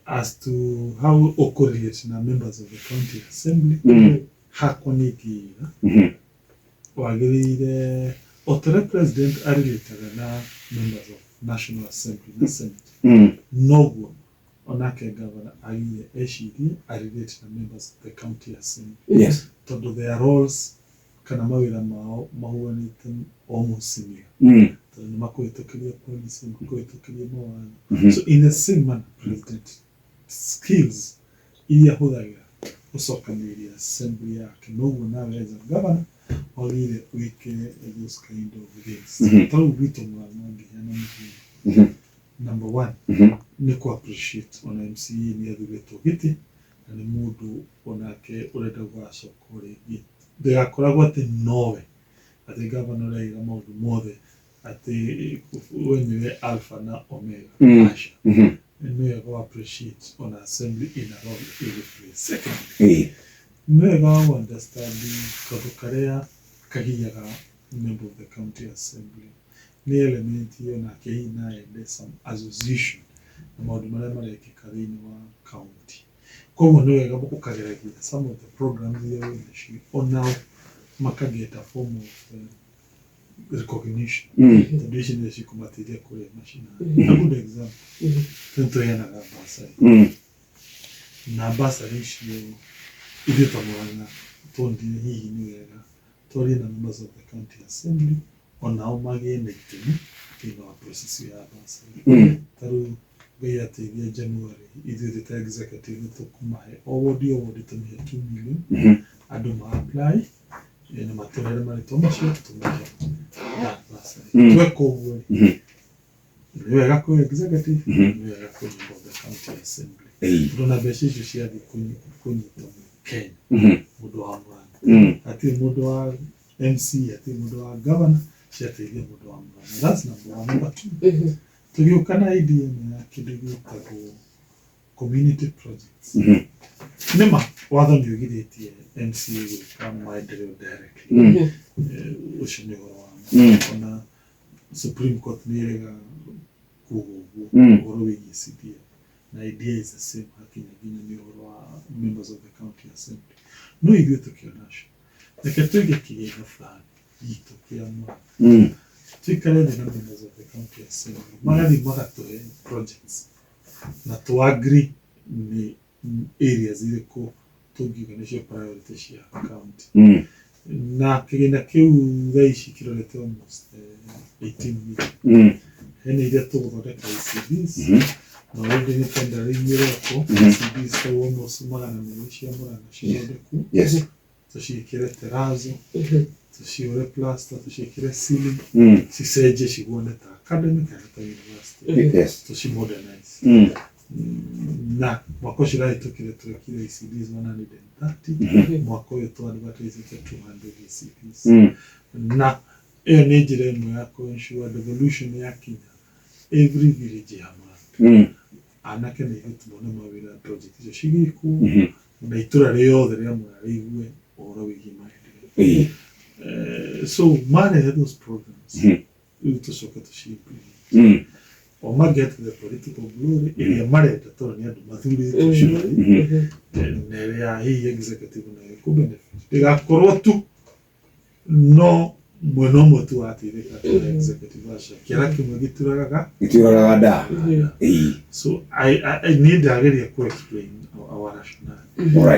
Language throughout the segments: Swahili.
as to how occurrent na members of the county assembly hakonigira wagirire otore president arilitaga na members of national assembly na senate noguo onake governor agire eshiri arilate na members of the county assembly Yes. tondu their roles kana mawira mao mahuanite almost similar tondu nimakuhitukiria policy nimakuhitukiria mawatho so in the same manner president skills iria huthagira gucokaniria assembly yake noguo nawe as a governor wagire wike those kind of things tau gwitũ Mũrang'a nginya na number one ni ku appreciate ona MCA ni athuretwo giti na ni mundu onake urenda gwacoka rĩngĩ ndigakoragwo atĩ nowe atĩ governor ũraiga maũndũ mothe atĩ wenyewe alpha na omega asha ni wega appreciate on assembly in a role every place. Second, ni wega understanding kaũndũ karĩa kahiyaga member of the county assembly ni element onake hina ende some association na maũndũ marĩa marekĩka thĩinĩ wa county. Koguo ni wega ũkageragia some of the programs iria wĩnacio onao makageta form of recognition. Tondũ ici nĩcio cikũmateithia kũrĩa macina. A good example, nĩtũheanaga bursary. Na bursary icio ithuĩ ta Mũrang'a tuonire hihi nĩ wega twarie na members of the county assembly onao magĩe na itemi thĩinĩ wa process ya bursary. Tarĩu Ngai ateithia January ithuĩ ta executive nĩtũkũmahe o ward tũmĩhe 2 million andũ ma-apply na matũrere marĩtwa macio tũmahe bursary. Tweka ũguo nĩ wega kwĩ executive nĩ wega kwĩ member of the county assembly tondũ na mbeca icio ciathiĩ kũnyita Kenya mũndũ wa Mũrang'a hatirĩ mũndũ wa MC hatirĩ mũndũ wa governor ciateithia mũndũ wa Mũrang'a. That's number one. Number two, tũgĩũka na idea ya kĩndũ gĩtagwo community projects. Nĩma watho nĩ ũgirĩtie MCA gwĩka maendeleo directly ũcio nĩ ũhoro wa ona Supreme Court nĩ ĩrega kuuga ũguo ũhoro wĩgiĩ CDF na idea is the same hakinya nginya nĩ ũhoro wa members of the county assembly. No ithuĩ tũkĩonacio reke tũige kĩgĩna fulani gitũ kĩa Mũrang'a tuikare thĩ na members of the county assembly magathiĩ magatũhe projects na tũ-agree nĩ areas irĩkũ tũngiuga nĩcio priority cia county na kĩgĩna kĩu thaa ici kĩrorete almost 18 million. Hena iria tũgũthondeka ICDs na already nĩ tender irekwo ICDs ta almost 200 cia Mũrang'a cithondekwo tũciĩkĩre terrazzo tuciore plaster tuciĩkĩre ceiling cicenje ciguone ta academy kana ta university tucimodernize na mwaka ũcio ũrahĩtũkire twekire ICDs 130 mwaka ũyũ tũ-advertise 200 ICDs na ĩyo nĩ njĩra ĩmwe ya ku-ensure devolution ya Kenya every village ya Mũrang'a anake na airĩtu mone mawĩra project icio cigĩkwo na itũra rĩothe rĩa Mũrang'a rĩigue ũhoro wĩgiĩ maendeleo. So marehe those programs rĩu tũcoke tũci-implement o maget the political glory ĩrĩa marenda tondũ nĩ andũ mathurĩtwo ciothe na ĩrĩa hihi executive nayo ĩkũ-benefit ndĩgakorwo tu no mwena ũmwe tu wateithĩka ta executive acio kĩara kĩmwe gĩturagaga nda. So niĩ ndageria ku-explain our rationale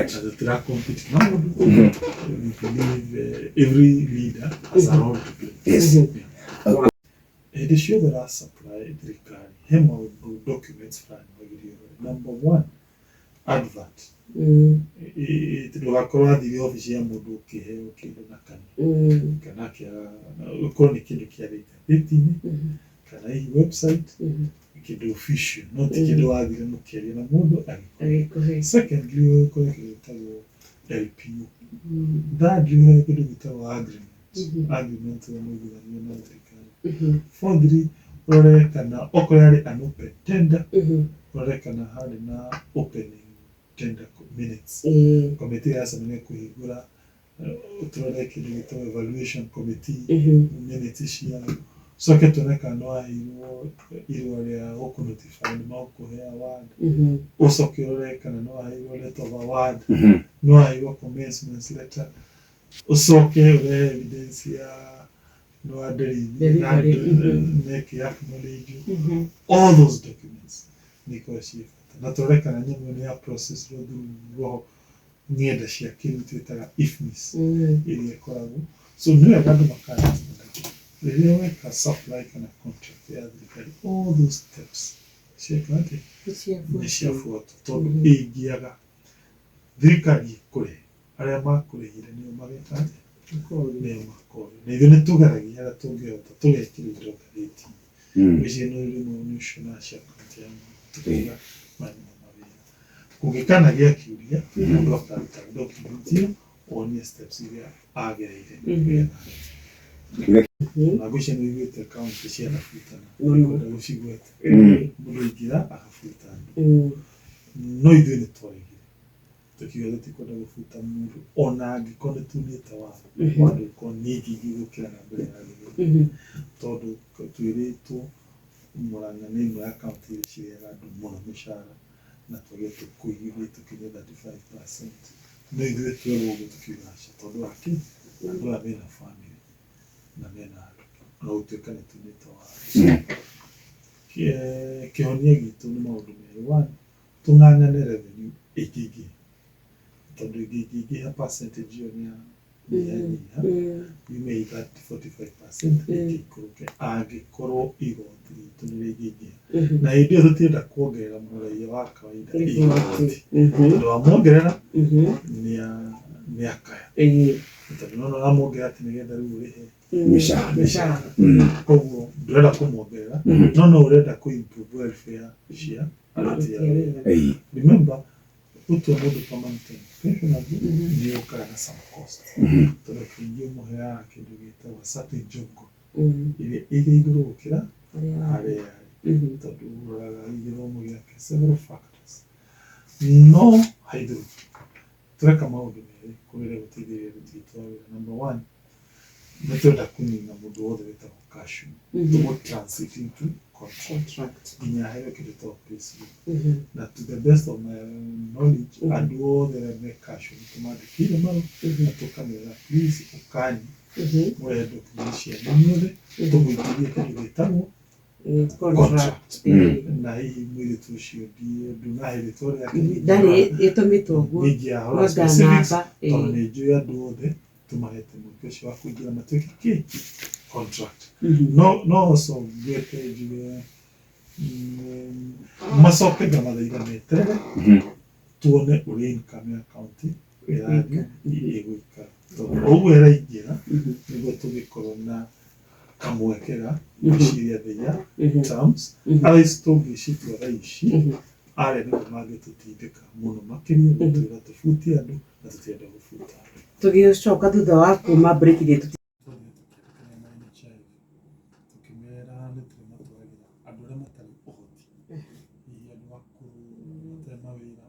that tũra-compete na mũndũ we believe every leader has a role to play. Hĩndĩ ciothe ra-supply thirikari he maũndũ documents fulani wagĩrĩirwo ũrore. Number one, advert. Ndũgakorwo wathire obici ya mũndũ ũkĩheo kĩndũ na kana ũkorwo nĩ kĩndũ kĩarĩte rĩti-inĩ kana hihi website kĩndũ official no ti kĩndũ wathire mũkĩaria na mũndũ agĩkũhe. Secondly, ũkore kĩndũ gĩtagwo LPO. Thirdly, ũheo kĩndũ gĩtagwo agreement ya mũiguithanio na thirikari. Fourthly, ũrore kana okorwo yarĩ an open tender ũrore kana harĩ na opening tender minutes. Committee yacemania kũhingũra tũrore kĩndũ gĩtagwo evaluation committee minutes ciao soke toneka no airo ria okunotify no kuhea award usoke oreka no airo letter of award no airo commencement letter usoke ore evidence ya no adeli make acknowledge all those documents negotiate na toreka na nyamwe ya process ro nienda cia kintu twitaga ifnis ili ikoragwo so no agando makana rĩrĩa weka supply kana contract ya thirikari all those steps ciekate nĩciabuatwo tondũ ĩngĩaga thirikari ĩkũrĩhe arĩa makũrĩhire nĩo mageka nĩo makorio na ithuĩ nĩtũgeragia arĩa tũngĩhota tũgekĩra indo ngathĩti ici no rĩmwe national cia kaunti ya tũkaiga marima mawĩra kũngĩkana gĩa kiũria mũndũ akaruta document ĩyo onie steps iria agereire na gusha ni wite account cia nafutana kwenda gucigweta mundu ingira akafutana no ithuĩ nĩ twaregire tukiuga tutikwenda gubuta mundu ona angĩkorwo nĩtunĩte watho ko nĩngĩ gũkĩra na mbere ya tondũ twĩrĩtwo Murang'a nĩ ĩmwe ya kaunti iria cirĩaga andũ mũno mĩcara na twagĩte kũigithia tũkinya 35%. No ithuĩ twerwo ũguo tukiuga aca tondũ akĩ andũ aya mena family na mena no gũtuĩka nĩtunĩte watho kĩhonia gitũ nĩ maũndũ merĩ one tũng'ang'ane revenue ĩkĩingĩha tondũ ĩngĩingĩha percentage ĩyo nĩyanyiha yume 45% ĩkĩikũrũke angĩkorwo igoti ritũ nĩrĩingĩha na hĩndĩ ĩyo tũtienda kuongerera mũraia wa kawaida igoti tondũ wamwongerera nĩakaya tondũ no ũramwongerera atĩ nĩgetha rĩu ũrĩhe mĩcara koguo ndũrenda kũmwongerera no ũrenda kũ-improve welfare cia aruti a wĩra remember gũtua mũndũ permanent pensioner nĩũkaga na some cost tondũ kaingĩ ũmũheaga kĩndũ gĩtagwo certain job iria ĩrĩ igũrũ gũkĩra harĩa tondũ ũroraga gĩthomo gĩake several factors no haithũri tũreka maũndũ merĩ kũrĩa gũteithĩrĩria aruti a wĩra number one nĩtũrenda kũnina mũndũ wothe wĩtagwo cashew tũmũ transit into contract nginya aheo kĩndũ gĩtagwo payslip na to the best of my knowledge andũ othe arĩa me cashew nĩtũmandĩkĩire marũa na tũkamera please ũkani mũrehe document cianyu inyuothe tũmũingĩrie kĩndũ gĩtagwo contract na hihi mũirĩtu ũcio ndunahe rĩtwa rĩake ndarĩ ĩtũmĩtwo ũguo ingĩahora specifics tondũ nĩnjũĩ andũ othe tũmahete mweke ũcio wa kũingĩra matuĩke kĩ contract no gwete njuge macoke ngamathaitha meterere tuone ũrĩa income ya kaunti ĩrathiĩ ĩgũikara tondũ ũguo ĩraingĩra nĩguo tũgĩkorwo na kamweke ga gwĩciria their terms otherwise tũngĩcitua thaa ici arĩa nĩo mangĩtũtindĩka mũno makĩria gũtwĩra tũbutie andũ na tũtienda gũbuta andũ tũgĩcoka thutha wa kuma break gĩtũ tukimera nĩtũrĩ matwaragĩra andũ arĩa matarĩ ũhoti hihi andũ akũrũ matarĩ mawĩra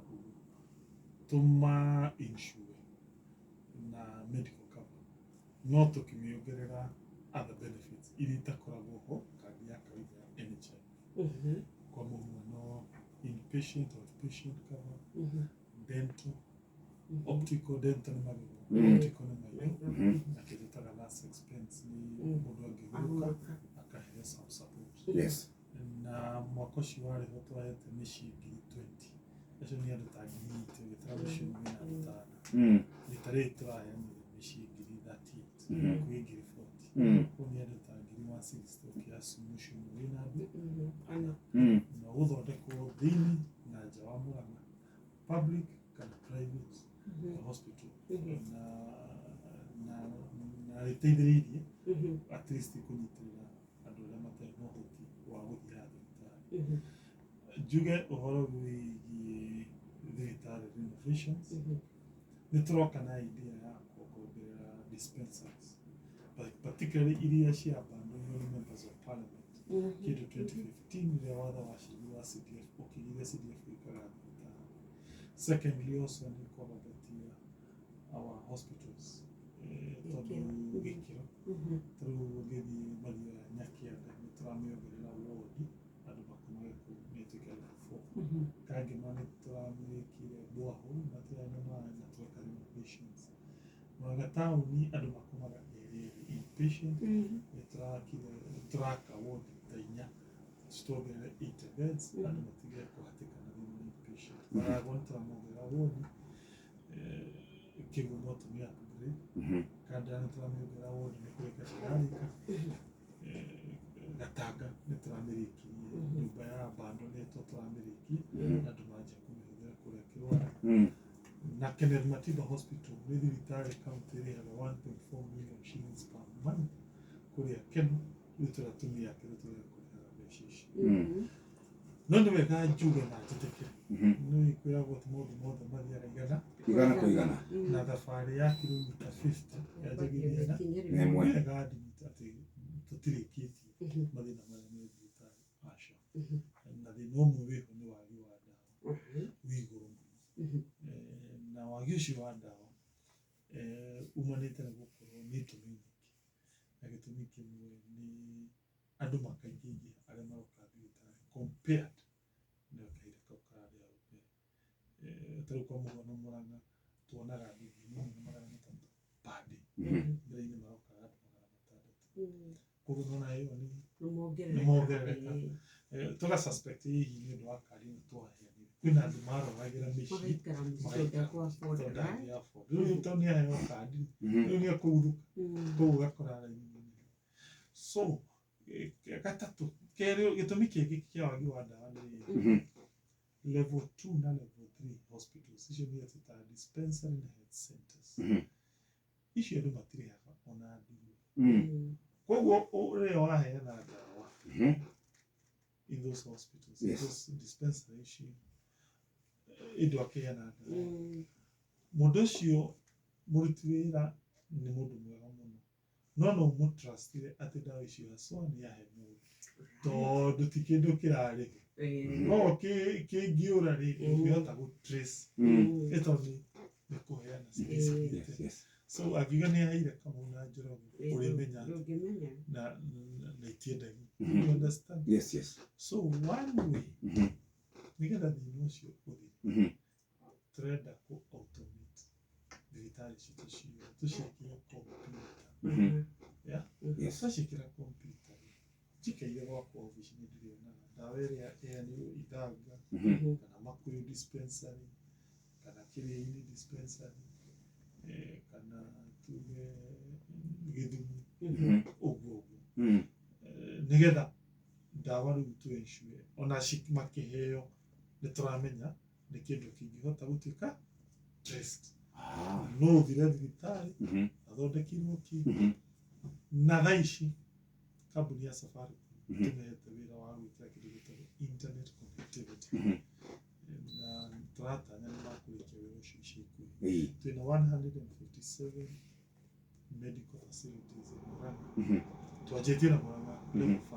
tũma insure na medical cover no tũkĩmĩongerera other benefits iria itakoragwo ho kandi ya kawaida ya NHIF kwa mũhiano inpatient outpatient cover dental optical dental nĩ magego optical nĩ maitho na kĩndũ gĩtaga nurse expense nĩ mũndũ angĩgũka akaheo some support na mwaka ũcio warĩho twahete mĩciĩ ngiri 20 acio nĩ andũ ta ngiri itũ gĩtara ũcio nĩ andũ ta rita rĩrĩ tũraheanire mĩciĩ ngiri 38 kwĩ ngiri 40 kũu nĩ andũ ta ngiri 160 ũkĩasumu ũcio wĩna andũ na gũthondekwo thĩinĩ na nja wa Murang'a public kana private hospital na rĩteithĩrĩirie at least kũnyitĩrĩra andũ arĩa matarĩ na ũhoti wa gũthiĩ thibitarĩ njuge ũhoro wĩgiĩ thibitarĩ renovations nĩtũroka na idea ya kuongerera dispensaries particularly iria ciambandũirwo nĩ members of parliament kĩndũ 2015 rĩrĩa watho wa CDF ũkĩgire CDF gũikara thibitarĩ. Secondly also nĩ kwambatia our hospitals tondũ gĩkĩro tondũ ũgĩthiĩ Maria nyakienda nituramiongerera wodi andu makomage ku metuike level 4 kangi mane turamwikire borehole na tuyane maĩ na tweka renovations Mwaga tauni andu makomaga inpatient niturakire wodi ta 4 tutongerere 8 beds andu matigire kuhatikana thĩinĩ inpatient marago nituramongerera wodi kigumo tumia upgrade kandi nituramiongerera wodi nikureka cirarika Gatanga nituramirikirie nyumba ya bando neto turamirikie andu manje kumihũthĩra kũrĩa Kĩrwara na Kenneth Matiba Hospital nĩ thibitarĩ kaunti ĩrĩhaga 1.4 million shillings per month kũrĩa Kenu rĩu tũratumia kĩrĩa kũrĩhaga mbeca icio no nĩ wega njuge na njĩtĩkĩre nĩ kwĩragwo atĩ maũndũ mothe mathiaga igana kũigana na thabarĩ ya kilomita 50 yanjagĩrĩria na nĩ wega admit atĩ tũtirĩkĩtie mathĩna marĩa me thibitarĩ aca na thĩna ũmwe wĩho nĩ wagi wa ndawa wĩ igũrũ mũno na wagi ũcio wa ndawa umanĩte na gũkorwo nĩ itũmi nyingĩ na gĩtũmi kĩmwe nĩ andũ makaingĩingĩha arĩa maroka thibitarĩ compared na kahinda kau kararĩ hau mbere tarĩu kwa mũhiano Mũrang'a tuonaga andũ 1,600 per day mbere-inĩ marokaga andũ 600 koguo nĩwona ĩyo nĩ mongerereka tũga suspect hihi nĩ ũndũ wa kadi ĩno twaheanire kwĩna andũ maroragĩra mĩciĩ rĩu tondũ nĩaheo kadi rĩu nĩ ekũurũka koguo ũgakora raini nene so gatatũ kerĩ gĩtũmi kĩngĩ kĩa wagi wa ndawa nĩ level 2 na level 3 hospitals icio nĩ twĩtaga dispensary na health centers icio andũ matirĩhaga ona ndigũ koguo ũrĩa waheana ndawa in those hospitals those dispensary icio indũ akĩheana ndawa mũndũ ũcio mũruti wĩra nĩ mũndũ mwega mũno no mũtrustire atĩ ndawa icio haswa nĩ yahe mũndũ tondũ ti kĩndũ kĩrarĩho no kĩngĩũra rĩ ũngĩhota gũtrace ĩtondũ nĩ kũheana ciĩcirĩte so akiuga nĩ aheire Kamau na Njoroge ũrĩmenya na itiendagi you understand so one way nĩgetha thĩna ũcio ũthire tũrenda kũ automate thibitarĩ citũ ciothe tũciĩkĩre kompiuta twaciĩkĩra kompiuta njikaire gwakwa obici nĩ ndĩrĩonaga ndawa ĩrĩa ĩheanirwo Ithanga kana Makuyu dispensary kana Kĩrĩa-inĩ dispensary kana tuge Gĩthumu ũguo nĩgetha ndawa rĩu tu ensure ona makĩheo nĩ tũramenya nĩ kĩndũ kĩngĩhota gũtuĩka traced no ũthire thibitarĩ athondekirwo kĩndũ na thaa ici kambuni ya Safaricom tũmehete wĩra wa gwĩkĩra kĩndũ gĩtagwo internet connectivity na tũratanya nĩ makũrĩkia wĩra ũcio ica ikuhĩ twĩna 157 medical facilities in Murang'a twanjĩtie na Murang'a level 5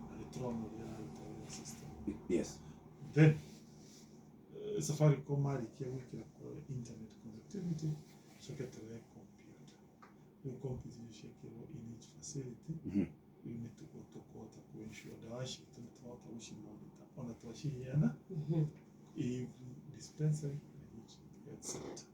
na nĩ tũramũria aruta wĩra system then Safaricom marĩkia gwĩkĩra internet connectivity coke tũrehe computer rĩu computer icio ciekĩrwo in each facility rĩu nĩ tũkũhota kũ-ensure ndawa citũ nĩ tũrahota gũcimonitor ona twaciheana every dispensary na each health center